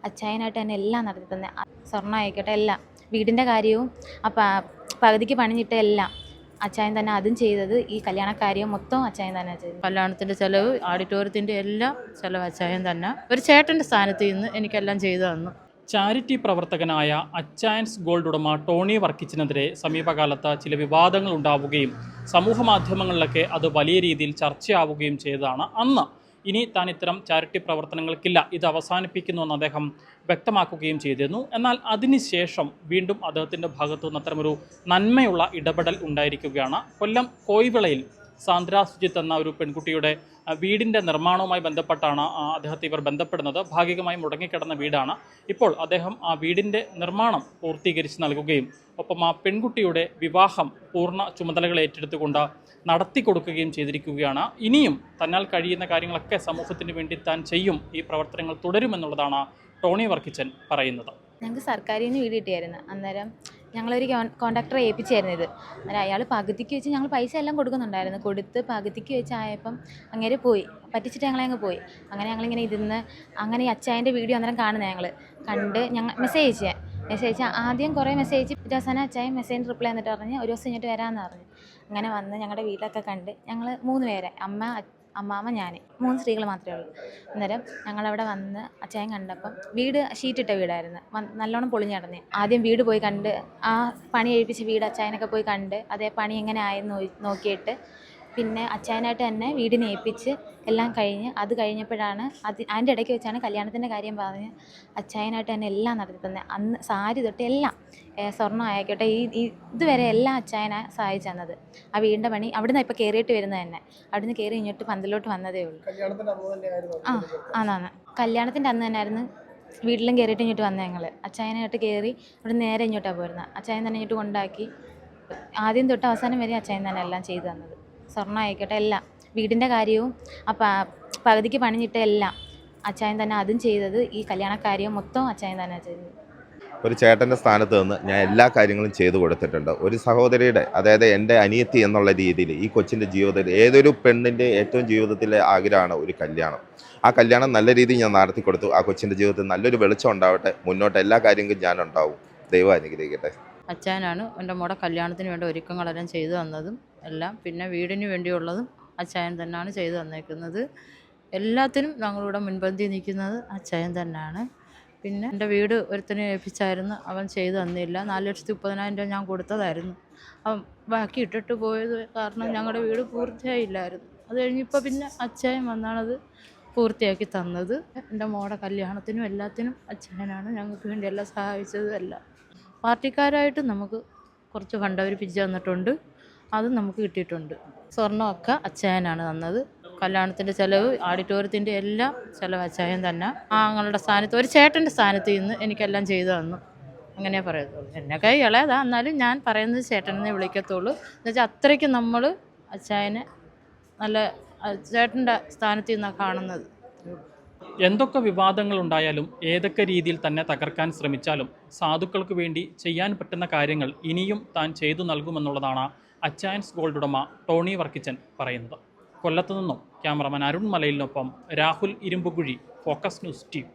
അച്ചായനായിട്ട് തന്നെ എല്ലാം നടത്തി തന്നെ. സ്വർണ്ണം ആയിക്കോട്ടെ എല്ലാം, വീടിൻ്റെ കാര്യവും പകുതിക്ക് പണിഞ്ഞിട്ട എല്ലാം അച്ചായൻ തന്നെ അതും ചെയ്തത്. ഈ കല്യാണക്കാര്യം മൊത്തം അച്ചായൻ തന്നെ ചെയ്തത്. കല്യാണത്തിൻ്റെ ചിലവ്, ഓഡിറ്റോറിയത്തിൻ്റെ എല്ലാം ചിലവ് അച്ചായൻ തന്നെ. ഒരു ചേട്ടൻ്റെ സ്ഥാനത്ത് നിന്ന് എനിക്കെല്ലാം ചെയ്തു തന്നു. ചാരിറ്റി പ്രവർത്തകനായ അച്ചായൻസ് ഗോൾഡ് ഉടമ ടോണി വർക്കിച്ചിനെതിരെ സമീപകാലത്ത് ചില വിവാദങ്ങൾ ഉണ്ടാവുകയും സമൂഹ മാധ്യമങ്ങളിലൊക്കെ അത് വലിയ രീതിയിൽ ചർച്ചയാവുകയും ചെയ്തതാണ്. അന്ന് ഇനി താൻ ഇത്തരം ചാരിറ്റി പ്രവർത്തനങ്ങൾക്കില്ല, ഇത് അവസാനിപ്പിക്കുന്നുവെന്ന് അദ്ദേഹം വ്യക്തമാക്കുകയും ചെയ്തിരുന്നു. എന്നാൽ അതിനുശേഷം വീണ്ടും അദ്ദേഹത്തിൻ്റെ ഭാഗത്തു നിന്ന് അത്തരമൊരു നന്മയുള്ള ഇടപെടൽ ഉണ്ടായിരിക്കുകയാണ്. കൊല്ലം കോയിവിളയിൽ സാന്ദ്ര സുജിത്ത് എന്ന ഒരു പെൺകുട്ടിയുടെ വീടിൻ്റെ നിർമ്മാണവുമായി ബന്ധപ്പെട്ടാണ് അദ്ദേഹത്തെ ഇവർ ബന്ധപ്പെടുന്നത്. ഭാഗികമായി മുടങ്ങിക്കിടന്ന വീടാണ്. ഇപ്പോൾ അദ്ദേഹം ആ വീടിൻ്റെ നിർമ്മാണം പൂർത്തീകരിച്ച് നൽകുകയും ഒപ്പം ആ പെൺകുട്ടിയുടെ വിവാഹം പൂർണ്ണ ചുമതലകൾ ഏറ്റെടുത്തുകൊണ്ട് നടത്തി കൊടുക്കുകയും ചെയ്തിരിക്കുകയാണ്. ഇനിയും തന്നാൽ കഴിയുന്ന കാര്യങ്ങളൊക്കെ സമൂഹത്തിന് വേണ്ടി താൻ ചെയ്യും, ഈ പ്രവർത്തനങ്ങൾ തുടരുമെന്നുള്ളതാണ് ടോണി വർക്കിച്ചൻ പറയുന്നത്. ഞങ്ങൾക്ക് സർക്കാരിൽ നിന്ന് വീട് കിട്ടിയായിരുന്നു. അന്നേരം ഞങ്ങളൊരു കോൺട്രാക്ടറെ ഏൽപ്പിച്ചായിരുന്നു ഇത്. അന്നേരം അയാൾ പകുതിക്ക് വെച്ച് ഞങ്ങൾ പൈസ എല്ലാം കൊടുക്കുന്നുണ്ടായിരുന്നു. കൊടുത്ത് പകുതിക്ക് വെച്ചായപ്പം അങ്ങനെ പോയി, പറ്റിച്ചിട്ട് ഞങ്ങളങ്ങ് പോയി. അങ്ങനെ ഞങ്ങളിങ്ങനെ ഇരുന്ന് അങ്ങനെ ഈ അച്ചായൻ്റെ വീഡിയോ അന്നേരം കാണുന്നത് കണ്ട് ഞങ്ങൾ മെസ്സേജ് അയച്ചാൽ ആദ്യം കുറേ മെസ്സേജ് അവസാനം അച്ചായൻ മെസ്സേജിന് റിപ്ലൈ എന്നിട്ട് പറഞ്ഞ് ഒരു ദിവസം ഇങ്ങോട്ട് വരാമെന്ന് പറഞ്ഞു. അങ്ങനെ വന്ന് ഞങ്ങളുടെ വീട്ടിലൊക്കെ കണ്ട് ഞങ്ങൾ 3 പേരെ, അമ്മാമ്മ ഞാൻ 3 സ്ത്രീകൾ മാത്രമേ ഉള്ളൂ. അന്നേരം ഞങ്ങളവിടെ വന്ന് അച്ചായൻ കണ്ടപ്പം വീട് ഷീറ്റിട്ട വീടായിരുന്നു, നല്ലോണം പൊളിഞ്ഞ് കിടന്നേ. ആദ്യം വീട് പോയി കണ്ട് ആ പണി കഴിപ്പിച്ച് വീട് അച്ചായനൊക്കെ പോയി കണ്ട് അതേ പണി എങ്ങനെ ആയെന്ന് നോക്കിയിട്ട് പിന്നെ അച്ചായനായിട്ട് തന്നെ വീടിനെ ഏൽപ്പിച്ച് എല്ലാം കഴിഞ്ഞ് അത് കഴിഞ്ഞപ്പോഴാണ് അതിൻ്റെ ഇടയ്ക്ക് വെച്ചാണ് കല്യാണത്തിൻ്റെ കാര്യം പറഞ്ഞ് അച്ചായനായിട്ട് തന്നെ എല്ലാം നടത്തി തന്നെ. അന്ന് സാരി തൊട്ട് എല്ലാം, സ്വർണ്ണം ആയിക്കോട്ടെ ഇതുവരെ എല്ലാം അച്ചായനെ സഹായിച്ചു തന്നത്. ആ വീടിൻ്റെ പണി അവിടുന്ന് ഇപ്പോൾ കയറിയിട്ട് വരുന്നത് തന്നെ, അവിടുന്ന് കയറി ഇങ്ങോട്ട് പന്തലോട്ട് വന്നതേ ഉള്ളൂ. ആന്നാണ് കല്യാണത്തിൻ്റെ അന്ന് തന്നെയായിരുന്നു വീട്ടിലും കയറിയിട്ട് ഇങ്ങോട്ട് വന്നത്. ഞങ്ങൾ അച്ചായനായിട്ട് കയറി ഇവിടെ നേരെ ഇങ്ങോട്ടാണ് പോരുന്നത്. അച്ചായൻ തന്നെ ഇങ്ങോട്ട് കൊണ്ടാക്കി ആദ്യം തൊട്ട് അവസാനം വരെ അച്ചായൻ തന്നെ എല്ലാം ചെയ്തു തന്നത്. സ്വർണ്ണം ആയിക്കോട്ടെ എല്ലാം, വീടിൻ്റെ കാര്യവും പകുതിക്ക് പണിഞ്ഞിട്ട എല്ലാം അച്ചായൻ തന്നെ അതും ചെയ്തത്. ഈ കല്യാണക്കാര്യം മൊത്തം അച്ചായൻ തന്നെ ചെയ്തത്. ഒരു ചേട്ടൻ്റെ സ്ഥാനത്ത് നിന്ന് ഞാൻ എല്ലാ കാര്യങ്ങളും ചെയ്തു കൊടുത്തിട്ടുണ്ട്. ഒരു സഹോദരിയുടെ, അതായത് എൻ്റെ അനിയത്തി എന്നുള്ള രീതിയിൽ ഈ കൊച്ചിൻ്റെ ജീവിതത്തിൽ ഏതൊരു പെണ്ണിൻ്റെ ഏറ്റവും ജീവിതത്തിലെ ആഗ്രഹമാണ് ഒരു കല്യാണം. ആ കല്യാണം നല്ല രീതിയിൽ ഞാൻ നടത്തി കൊടുത്തു. ആ കൊച്ചിൻ്റെ ജീവിതത്തിൽ നല്ലൊരു വെളിച്ചം ഉണ്ടാവട്ടെ, മുന്നോട്ട് എല്ലാ കാര്യങ്ങളും ഞാനുണ്ടാവും. ദൈവം അനുഗ്രഹിക്കട്ടെ. അച്ചായനാണ് എൻ്റെ മോടെ കല്യാണത്തിന് വേണ്ട ഒരുക്കങ്ങളെല്ലാം ചെയ്തു തന്നതും എല്ലാം. പിന്നെ വീടിന് വേണ്ടിയുള്ളതും അച്ചായൻ തന്നെയാണ് ചെയ്തു തന്നേക്കുന്നത്. എല്ലാത്തിനും ഞങ്ങളിവിടെ മുൻപന്തി നിൽക്കുന്നത് അച്ചായൻ തന്നെയാണ്. പിന്നെ എൻ്റെ വീട് ഒരുത്തനെ ഏൽപ്പിച്ചായിരുന്നു, അവൻ ചെയ്തു തന്നില്ല. 4,30,000 രൂപ ഞാൻ കൊടുത്തതായിരുന്നു. അവൻ ബാക്കി ഇട്ടിട്ട് പോയത് കാരണം ഞങ്ങളുടെ വീട് പൂർത്തിയായില്ലായിരുന്നു. അത് കഴിഞ്ഞിപ്പോൾ പിന്നെ അച്ചായൻ വന്നാണത് പൂർത്തിയാക്കി തന്നത്. എൻ്റെ മോടെ കല്യാണത്തിനും എല്ലാത്തിനും അച്ചായനാണ് ഞങ്ങൾക്ക് വേണ്ടി എല്ലാം സഹായിച്ചതും എല്ലാം. പാർട്ടിക്കാരായിട്ട് നമുക്ക് കുറച്ച് ഫണ്ട് അവർ പിരിച്ചു തന്നിട്ടുണ്ട്, അതും നമുക്ക് കിട്ടിയിട്ടുണ്ട്. സ്വർണ്ണമൊക്കെ അച്ചായനാണ് തന്നത്. കല്യാണത്തിൻ്റെ ചിലവ്, ഓഡിറ്റോറിയത്തിൻ്റെ എല്ലാം ചിലവ് അച്ചായൻ തന്നെ. ഞങ്ങളുടെ സ്ഥാനത്ത് ഒരു ചേട്ടൻ്റെ സ്ഥാനത്ത് നിന്ന് എനിക്കെല്ലാം ചെയ്തു തന്നു. അങ്ങനെ പറയത്തുള്ളൂ. എന്നെക്കാൾ ഇളയതാ, എന്നാലും ഞാൻ പറയുന്നത് ചേട്ടനെന്നേ വിളിക്കത്തുള്ളൂ. എന്നുവെച്ചാൽ അത്രയ്ക്ക് നമ്മൾ അച്ചായനെ നല്ല ചേട്ടൻ്റെ സ്ഥാനത്ത് നിന്നാണ് കാണുന്നത്. എന്തൊക്കെ വിവാദങ്ങൾ ഉണ്ടായാലും ഏതൊക്കെ രീതിയിൽ തന്നെ തകർക്കാൻ ശ്രമിച്ചാലും സാധുക്കൾക്ക് വേണ്ടി ചെയ്യാൻ പറ്റുന്ന കാര്യങ്ങൾ ഇനിയും താൻ ചെയ്തു നൽകുമെന്നുള്ളതാണ് അച്ചായൻസ് ഗോൾഡ് ഉടമ ടോണി വർക്കിച്ചൻ പറയുന്നത്. കൊല്ലത്തു നിന്നും ക്യാമറമാൻ അരുൺ മലയിലിനൊപ്പം Rahul Irumbukuzhi, Focus News team.